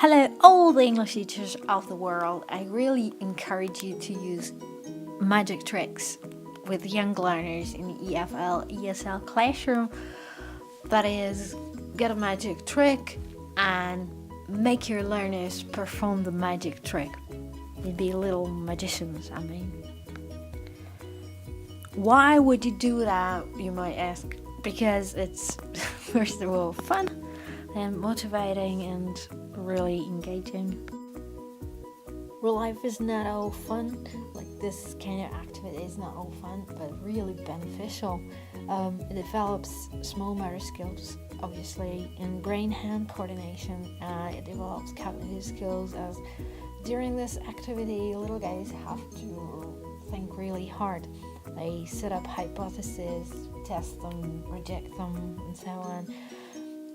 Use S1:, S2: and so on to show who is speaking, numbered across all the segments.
S1: Hello, all the English teachers of the world. I really encourage you to use magic tricks with young learners in the EFL, ESL classroom. That is, get a magic trick and make your learners perform the magic trick. They'd be little magicians, Why would you do that, you might ask? Because it's, first of all, fun and motivating and really engaging. Real life is not all fun, like this kind of activity is not all fun, but really beneficial. It develops small motor skills, obviously, in brain-hand coordination. It develops cognitive skills, as during this activity, little guys have to think really hard. They set up hypotheses, test them, reject them, and so on.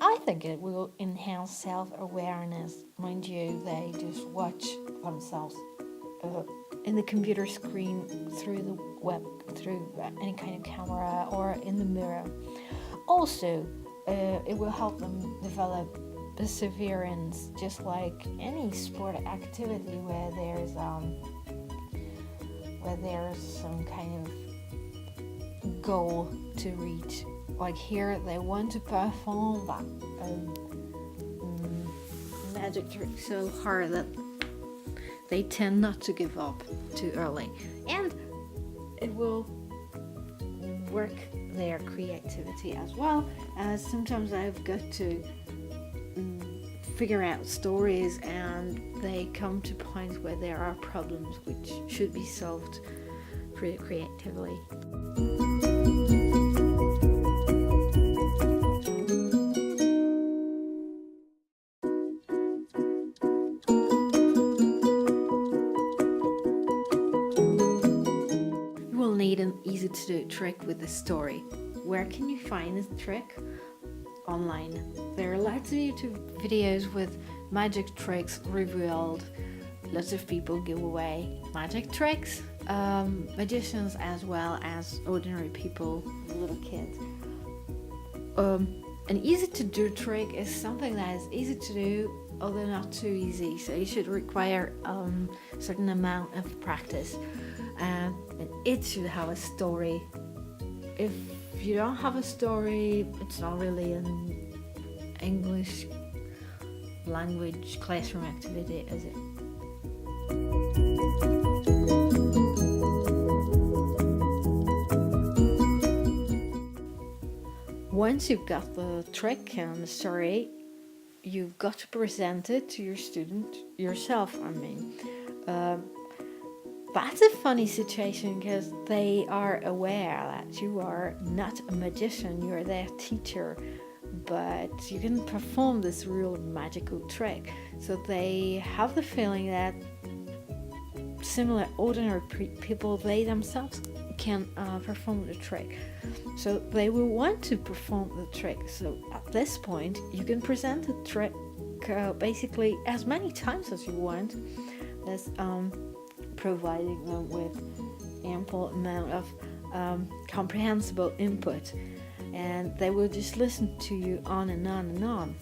S1: I think it will enhance self-awareness. Mind you, they just watch themselves in the computer screen, through the web, through any kind of camera, or in the mirror. Also, it will help them develop perseverance, just like any sport activity where there's some kind of goal to reach. Like here, they want to perform that magic trick so hard that they tend not to give up too early, and it will work their creativity as well. As sometimes I've got to figure out stories, and they come to points where there are problems which should be solved pretty creatively. Need an easy to do trick with the story. Where can you find this trick? Online. There are lots of YouTube videos with magic tricks revealed. Lots of people give away magic tricks, magicians as well as ordinary people, little kids. An easy to do trick is something that is easy to do, although not too easy, so you should require a certain amount of practice. And it should have a story. If you don't have a story, it's not really an English language classroom activity, is it? Once you've got the trick and the story, you've got to present it to your student yourself. That's a funny situation because they are aware that you are not a magician, you're their teacher, but you can perform this real magical trick. So they have the feeling that similar ordinary people, they themselves can perform the trick. So they will want to perform the trick. So at this point, you can present the trick basically as many times as you want. That's providing them with ample amount of comprehensible input, and they will just listen to you on and on and on.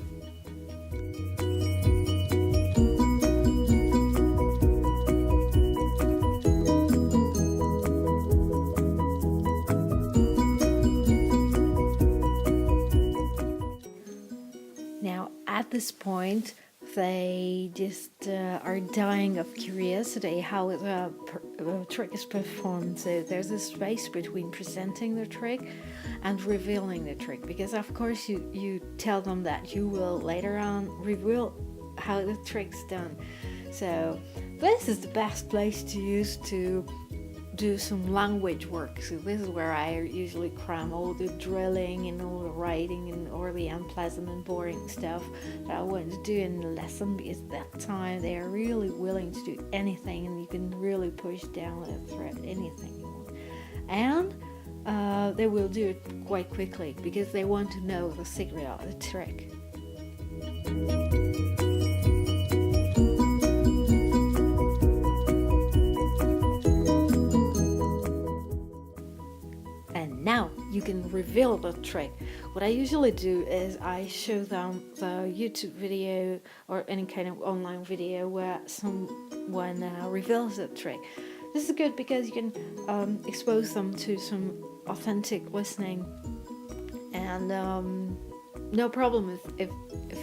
S1: Now at this point, they just are dying of curiosity how the trick is performed. So there's a space between presenting the trick and revealing the trick, because of course you tell them that you will later on reveal how the trick's done. So this is the best place to use to do some language work. So this is where I usually cram all the drilling and all the writing and all the unpleasant and boring stuff that I want to do in the lesson, because that time they are really willing to do anything, and you can really push down the thread anything you want, and they will do it quite quickly because they want to know the secret of the trick. Now you can reveal the trick. What I usually do is I show them the YouTube video or any kind of online video where someone reveals the trick. This is good because you can expose them to some authentic listening, and no problem if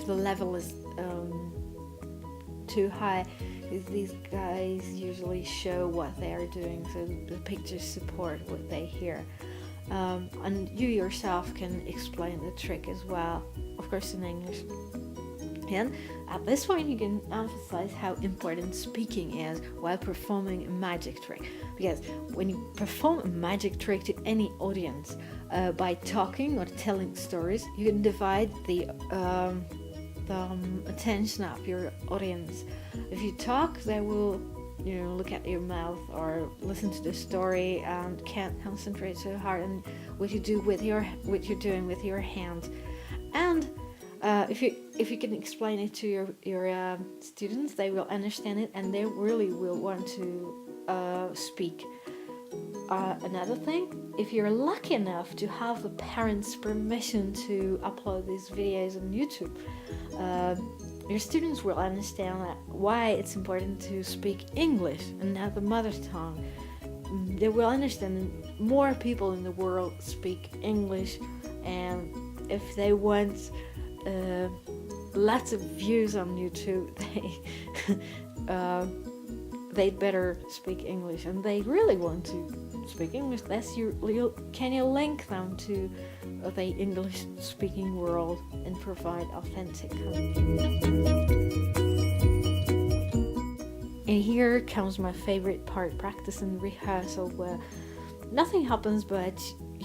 S1: the level is too high. These guys usually show what they are doing, so the pictures support what they hear. And you yourself can explain the trick as well, of course in English. And at this point you can emphasize how important speaking is while performing a magic trick. Because when you perform a magic trick to any audience by talking or telling stories, you can divide the attention of your audience. If you talk, they will look at your mouth or listen to the story and can't concentrate so hard on what you're doing with your hands. And if you can explain it to your students, they will understand it and they really will want to speak. Another thing, if you're lucky enough to have the parents' permission to upload these videos on YouTube, your students will understand why it's important to speak English and not the mother tongue. They will understand that more people in the world speak English, and if they want lots of views on YouTube, they'd better speak English, and they really want to speak English. Can you link them to the English-speaking world and provide authentic content? And here comes my favorite part, practice and rehearsal, where nothing happens but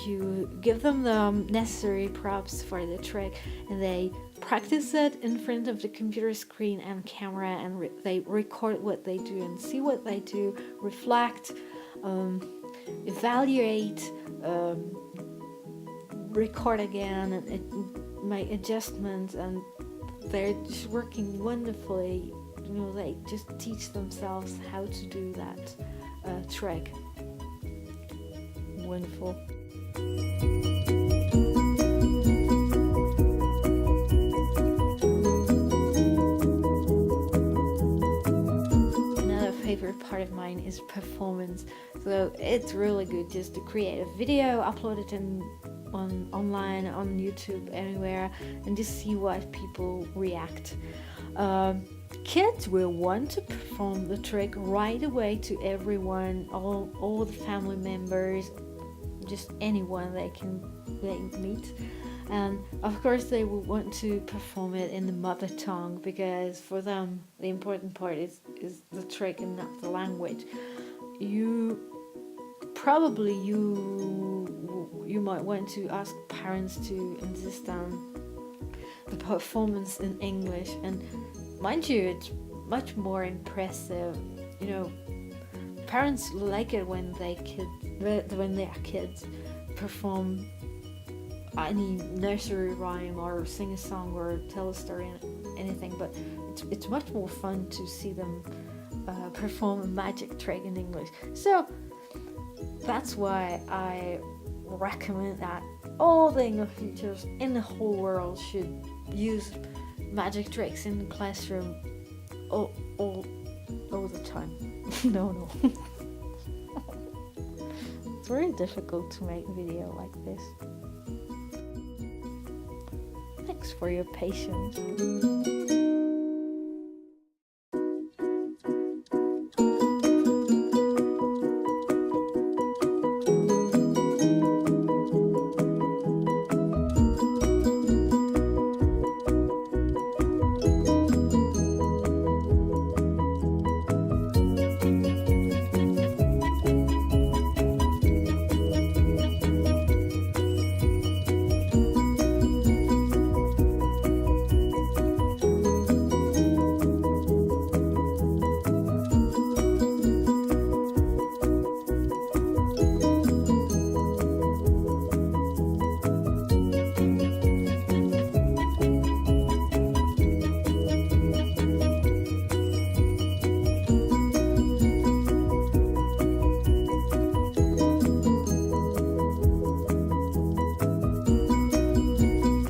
S1: you give them the necessary props for the trick, and they practice it in front of the computer screen and camera, and they record what they do and see what they do, reflect, evaluate, record again, and make adjustments, and they're just working wonderfully. They just teach themselves how to do that trick. Wonderful. Another favorite part of mine is performance. So it's really good just to create a video, upload it online, on YouTube, anywhere, and just see what people react. Kids will want to perform the trick right away to everyone, all the family members, just anyone they meet, and of course they will want to perform it in the mother tongue, because for them the important part is the trick and not the language. You might want to ask parents to insist on the performance in English, and mind you, it's much more impressive. Parents like it when their kids perform any nursery rhyme or sing a song or tell a story, anything. But it's much more fun to see them perform a magic trick in English. So that's why I recommend that all the English teachers in the whole world should use magic tricks in the classroom all the time. No. It's very difficult to make a video like this. Thanks for your patience.